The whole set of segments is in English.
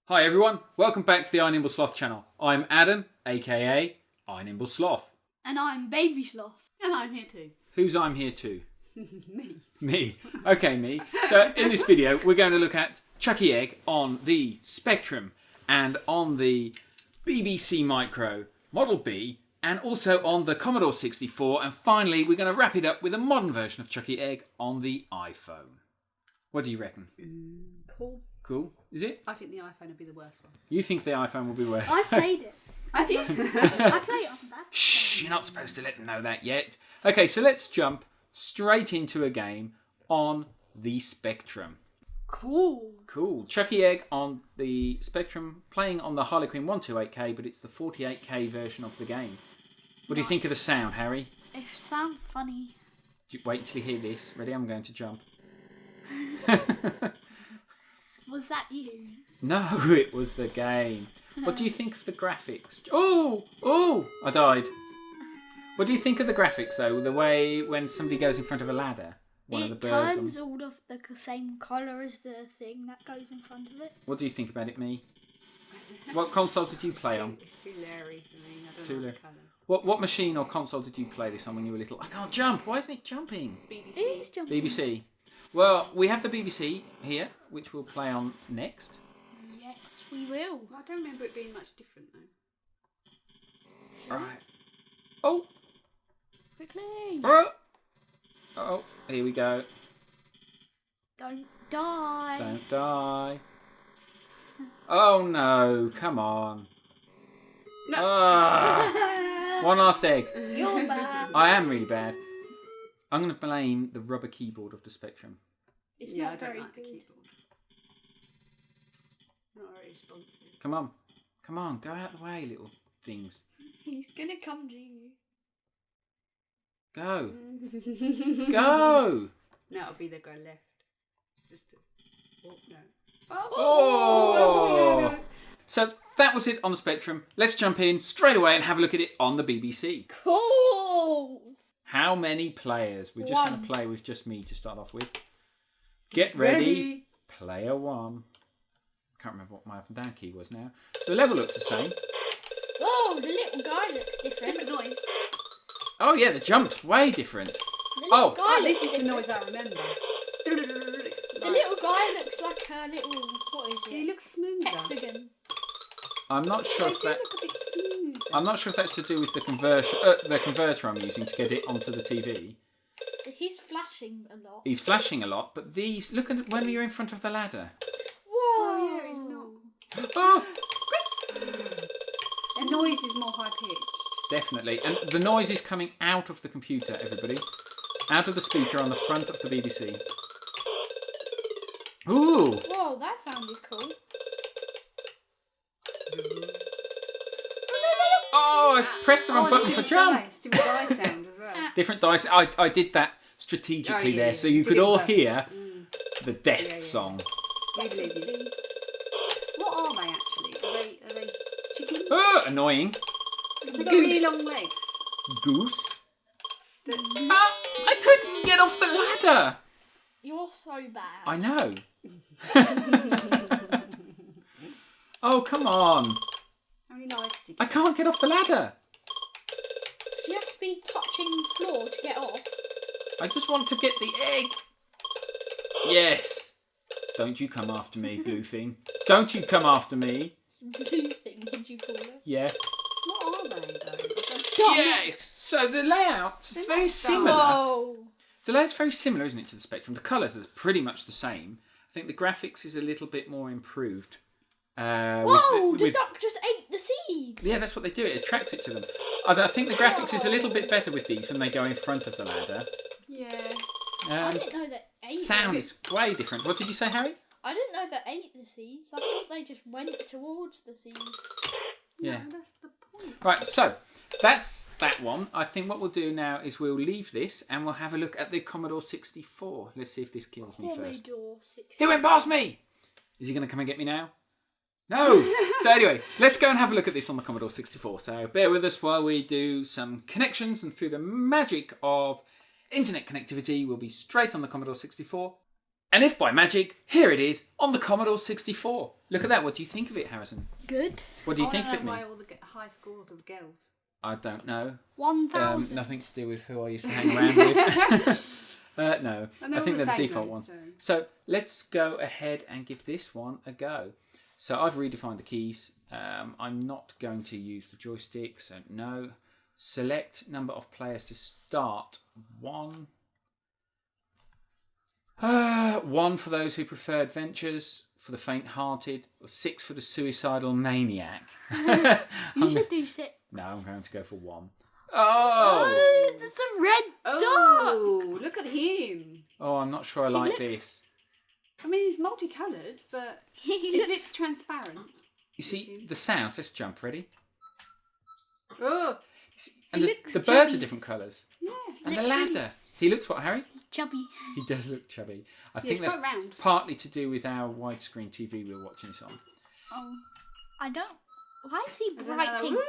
Hi everyone, welcome back to the iNimbleSloth channel. I'm Adam, aka iNimbleSloth. And I'm Baby Sloth. And I'm here too. Who's I'm here too? Me. Me. Okay, me. So in this video we're going to look at Chuckie Egg on the Spectrum and on the BBC Micro Model B and also on the Commodore 64, and finally we're going to wrap it up with a modern version of Chuckie Egg on the iPhone. What do you reckon? Cool. Cool? Is it? I think the iPhone would be the worst one. You think the iPhone will be worse? I played it. Have you? I play it on that. Shh, you're not supposed to let them know that yet. Okay, so let's jump straight into a game on the Spectrum. Cool. Cool. Chuckie Egg on the Spectrum, playing on the Harlequin 128K, but it's the 48K version of the game. What do you think of the sound, Harry? It sounds funny. Wait till you hear this. Ready? I'm going to jump. Was that you? No, it was the game. What do you think of the graphics? Oh, I died. What do you think of the graphics, though? The way when somebody goes in front of a ladder, one of the It birds. turns all of the same colour as the thing that goes in front of it. What do you think about it, me? What console did you play on? It's too Larry for me. I Too don't Larry. like colours. What machine or console did you play this on when you were little? I can't jump. Why isn't it jumping? BBC. It is jumping. BBC. Well, we have the BBC here, which we'll play on next. Yes, we will. Well, I don't remember it being much different though. Right. Oh. Quickly. Oh. Here we go. Don't die. Don't die. Oh no! Come on. No. Ah. One last egg. You're bad. I am really bad. I'm going to blame the rubber keyboard of the Spectrum. It's Yeah, I not don't very like the good. keyboard. Not very responsive. Come on, go out the way, little things. He's gonna come to you. Go. Go! No, it'll be the go left. Just to... Oh, no. Oh! So that was it on the Spectrum. Let's jump in straight away and have a look at it on the BBC. Cool. How many players? We're just going One. to play with just me to start off with. Get ready. Player one. Can't remember what my up and down key was now. So the level looks the same. Oh, the little guy looks different. Different noise. Oh yeah, the jump's way different. The little guy Oh, this looks is the different. noise I remember. The little guy looks like a little, what is He it? looks smoother. Hexagon. I'm not They sure do if that. look a bit smoother. I'm not sure if that's to do with the converter I'm using to get it onto the TV. He's flashing a lot. He's flashing a lot, but these look at when you're in front of the ladder. Whoa. Oh, yeah, he's not. Oh, The noise is more high pitched. definitely. And the noise is coming out of the computer, everybody. Out of the speaker on the front of the BBC. Ooh! Whoa, that sounded cool. Oh, I pressed the wrong button for jump. Different dice sound as well. Different dice. I did that strategically Oh, yeah, there, yeah. so you Did could it all work? hear Mm. the death Yeah, yeah. song. What are they actually? Are they chickens? Oh, annoying. Have they got really Goose. long legs? Goose. That- I couldn't get off the ladder. You're so bad. I know. Oh, come on. How many lives do you I get? can't get off the ladder. Do you have to be touching floor to get off? I just want to get the egg. Yes. Don't you come after me, blue thing. Don't you come after me. Blue thing, did you call it? Yeah. What are they though? I don't- Yeah. So the layout is They're very not similar. Whoa. The layout's very similar, isn't it, to the Spectrum? The colours are pretty much the same. I think the graphics is a little bit more improved. Whoa, the with- duck just ate the seeds. Yeah, that's what they do. It attracts it to them. I think the graphics is a little bit better with these when they go in front of the ladder. Yeah. I didn't know that ate Sound them. is way different. What did you say, Harry? I didn't know that ate the seeds. I thought they just went towards the seeds. Yeah. No, that's the point. Right, so that's that one. I think what we'll do now is we'll leave this and we'll have a look at the Commodore 64. Let's see if this kills me first. Commodore 64. He went past me! Is he going to come and get me now? No! So anyway, let's go and have a look at this on the Commodore 64. So bear with us while we do some connections, and through the magic of internet connectivity, we'll be straight on the Commodore 64. And if by magic, here it is on the Commodore 64. Look at that. What do you think of it, Harrison? Good. What do you think of it, why me? all the high scores of the girls. I don't know. 1,000. Nothing to do with who I used to hang around with. No, And I think they're the all the same default though, ones. so- So let's go ahead and give this one a go. So I've redefined the keys. I'm not going to use the joystick, so no. Select number of players to start. 1. 1 for those who prefer adventures, for the faint-hearted, 6 for the suicidal maniac. You should do 6. No, I'm going to go for 1. Oh! Oh, it's a red dot. Oh, look at him. Oh, I'm not sure I like looks- this. I mean, he's multicoloured, but He it's a looks bit transparent. You see, the sounds, let's jump, ready? Oh, And He the looks birds are chubby. different colours. yeah. And the Literally. ladder. He looks what, Harry? chubby. He does look chubby. I Yeah, think it's that's quite round. partly to do with our widescreen TV we were watching this on. Oh, I don't. Why is he I don't bright know. pink?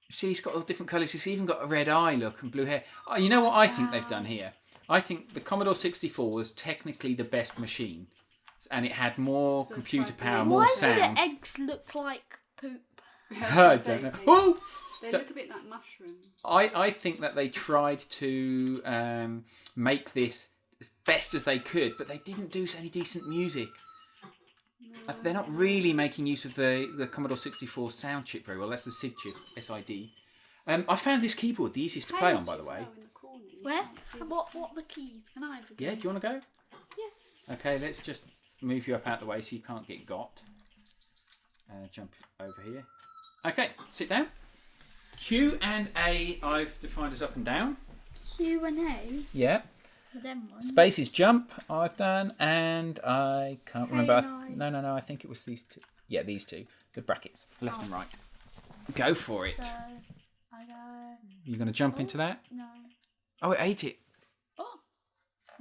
See, he's got all different colours. He's even got a red eye look and blue hair. Oh, you know what I think they've done here? I think the Commodore 64 was technically the best machine. And it had more So computer try power, to- more Why do sound. the eggs look like poop? I don't know. Oh! They So- look a bit like mushrooms. I think that they tried to make this as best as they could, but they didn't do any decent music. They're not really making use of the Commodore 64 sound chip very well. That's the SID chip, SID. I found this keyboard the easiest to play on, by the way. Where? What are the keys? Can I have a go? Yeah, do you want to go? Yes. Okay, let's just move you up out the way so you can't get got. Jump over here. Okay, sit down. Q and A I've defined as up and down. Q and A. Yeah. For them ones. Space is jump I've done, and I can't remember. and I. No, I think it was these two. Yeah, these two. The brackets, left and right. Go for it. So I go. You're going to jump into that? No. Oh, it ate it. Oh.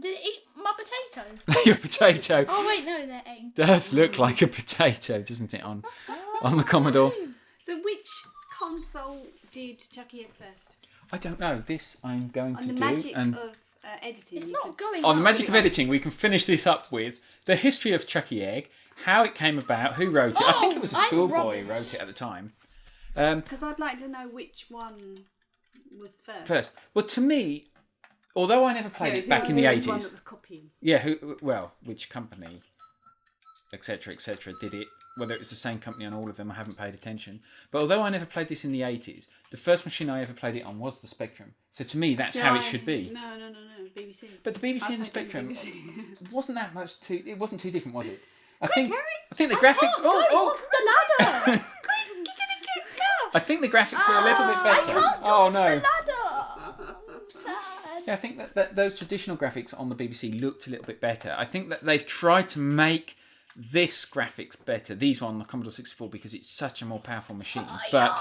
Did it eat my potato? Your potato Oh wait, no, they're eggs. does look like a potato, doesn't it, on the Commodore? So which console did Chuckie Egg first? I don't know. This I'm going On to the do. magic And of editing. It's you not could- going. on the up. magic of editing, we can finish this up with the history of Chuckie Egg, how it came about, who wrote it. I think it was a I'm schoolboy who rubbish. wrote it at the time. Because I'd like to know which one was first. First, well, to me, although I never played it back in the Who was one 80s, that was copying. yeah, which company, etc., did it? Whether it was the same company on all of them, I haven't paid attention. But although I never played this in the 80s, the first machine I ever played it on was the Spectrum. So to me, that's how it should be. No, BBC. But the BBC I and the played Spectrum on BBC. wasn't that much too. It wasn't too different, was it? I think the graphics. Oh, Oh, off the ladder! Quick, you're gonna get cut. I think the graphics were a little bit I better. can't go Oh off no. the ladder. I'm sad. Yeah, I think that those traditional graphics on the BBC looked a little bit better. I think that they've tried to make this graphics better. These on the Commodore 64 because it's such a more powerful machine. But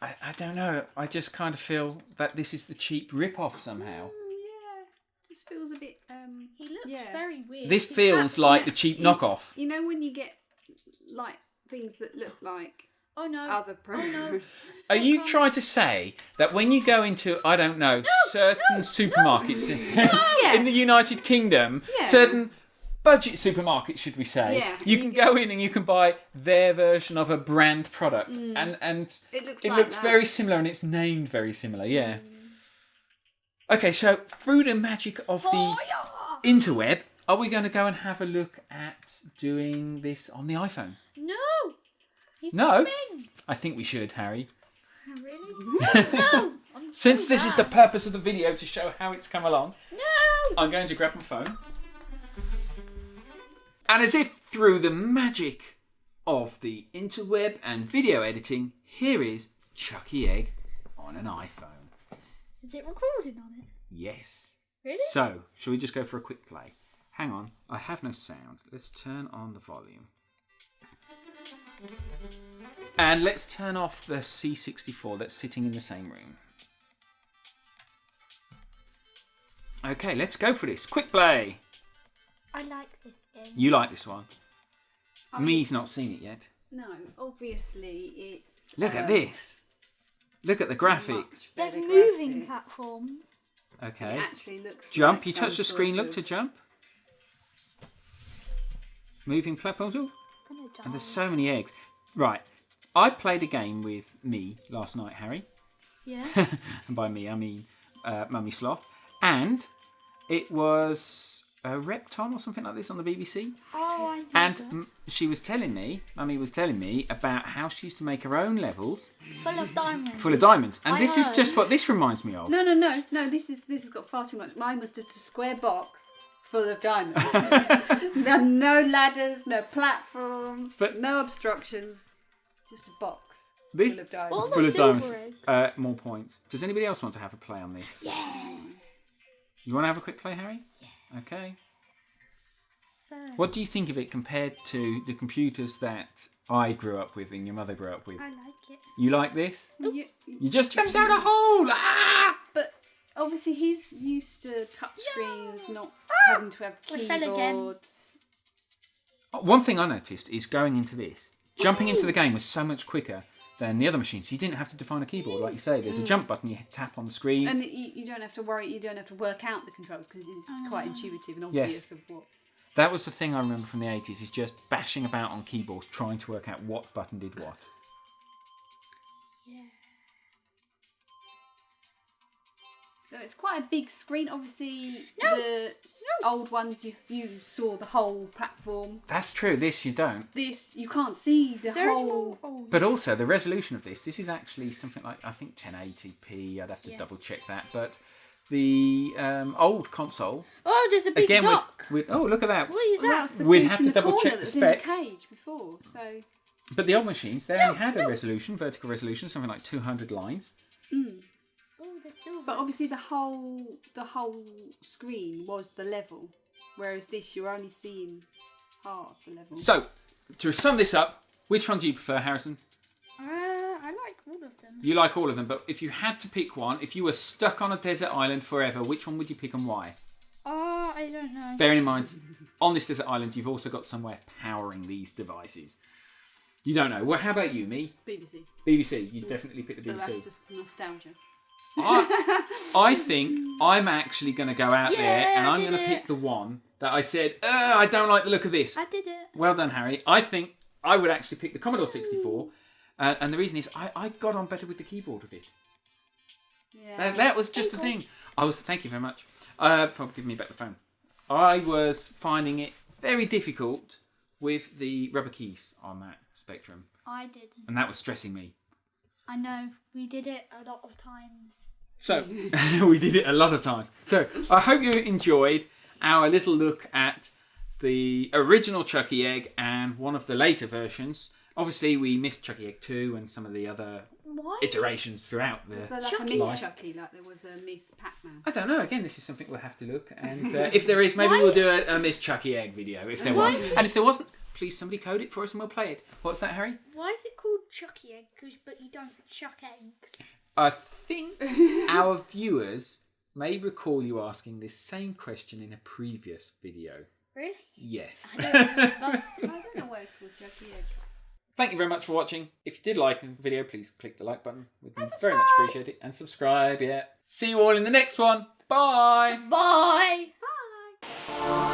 I don't know. I just kind of feel that this is the cheap rip-off somehow. Yeah, just feels a bit. He looks Yeah. very weird. This He's feels such- like the cheap knockoff. You know when you get like things that look like Oh no. other programs. Are you trying to say that when you go into, I don't know, certain supermarkets in the United Kingdom, Yeah. certain budget supermarkets, should we say, Yeah. you can go in and you can buy their version of a brand product, and It looks it like looks that. very similar and it's named very similar, yeah. Okay, so through the magic of the Oh, yeah. interweb, are we going to go and have a look at doing this on the iPhone? No. He's No. coming. I think we should, Harry. Oh, really? No. I'm Since so this is the bad. purpose of the video to show how it's come along, No. I'm going to grab my phone. And as if through the magic of the interweb and video editing, here is Chuckie Egg on an iPhone. Is it recording on it? Yes. Really? So, shall we just go for a quick play? Hang on, I have no sound. Let's turn on the volume. And let's turn off the C64 that's sitting in the same room. Okay, let's go for this. Quick play. I like this game. You like this one. I mean, Me's not seen it yet. No, obviously it's. Look at this. Look at the graphics. much There's better moving graphics. platforms. Okay. It actually looks. Jump. like You touch some the screen. sort Look to of- jump. moving platforms. Ooh, I'm gonna die. and there's so many eggs. Right, I played a game with me last night, Harry. Yeah. And by me, I mean Mummy Sloth. And it was a Repton or something like this on the BBC. Oh, I know And that. she was telling me, Mummy was telling me about how she used to make her own levels Full of diamonds. full of diamonds. And I this is know. just what this reminds me of. No. This has got far too much. Mine was just a square box full of diamonds. No ladders, no platforms, But- no obstructions. Just a box This- full of diamonds. What are Full the of diamonds. silver eggs? More points. Does anybody else want to have a play on this? Yeah. You want to have a quick play, Harry? Yeah. Okay. So, What do you think of it compared to the computers that I grew up with and your mother grew up with? I like it. You like this? You- You just jumped down a hole! Ah! But obviously he's used to touch screens, not having to have We fell again. keyboards. One thing I noticed is going into this, jumping into the game was so much quicker than the other machines. You didn't have to define a keyboard, like you say. There's a jump button, you tap on the screen. And you don't have to worry, you don't have to work out the controls because it's quite intuitive and obvious Yes. of what. That was the thing I remember from the 80s, is just bashing about on keyboards, trying to work out what button did what. Yeah. So it's quite a big screen. Obviously, the old ones you saw the whole platform. That's true, this you don't. This you can't see the Is there any whole. more? Oh, But also, the resolution of this is actually something like, I think 1080p, I'd have to Yes. double check that. But the old console, oh, there's a big again, duck. oh, look at that. What is Well, that? that's the We'd beast have in to the double corner check that the was in the specs. cage before. So But the old machines, they only had a resolution, vertical resolution, something like 200 lines. Oh, there's silver. But obviously the whole screen was the level, whereas this you're only seeing half the level. So, to sum this up, which one do you prefer, Harrison? I like all of them. You like all of them, but if you had to pick one, if you were stuck on a desert island forever, which one would you pick and why? Oh, I don't know. Bearing in mind, on this desert island, you've also got somewhere powering these devices. You don't know. Well, how about you, me? BBC. BBC. You'd definitely pick the But BBC. that's just nostalgia. I think I'm actually going to go out there and Yeah, I I'm did going to it. pick the one that I said, I don't like the look of this. I did it. Well done, Harry. I think I would actually pick the Commodore 64. And the reason is I got on better with the keyboard with it. Yeah. That was just the thing. Thank you very much for giving me back the phone. I was finding it very difficult with the rubber keys on that Spectrum. I didn't. And that was stressing me. I know. We did it a lot of times. So, we did it a lot of times. So, I hope you enjoyed our little look at the original Chuckie Egg and one of the later versions. Obviously, we missed Chuckie Egg 2 and some of the other Why? iterations throughout the... Was there like Chuckie. a Miss Life. Chuckie, like there was a Miss Pac-Man? I don't know. Again, this is something we'll have to look. And if there is, maybe we'll do a Miss Chuckie Egg video, if there was. Why? And if there wasn't, please somebody code it for us and we'll play it. What's that, Harry? Why is it called Chuckie Egg? But you don't chuck eggs. I think our viewers may recall you asking this same question in a previous video. Really? Yes. I don't remember. I don't know why it's called Chuckie Egg. Thank you very much for watching. If you did like the video, please click the like button. We'd And very much subscribe. appreciate it. And subscribe, yeah. See you all in the next one. Bye. Bye. Bye.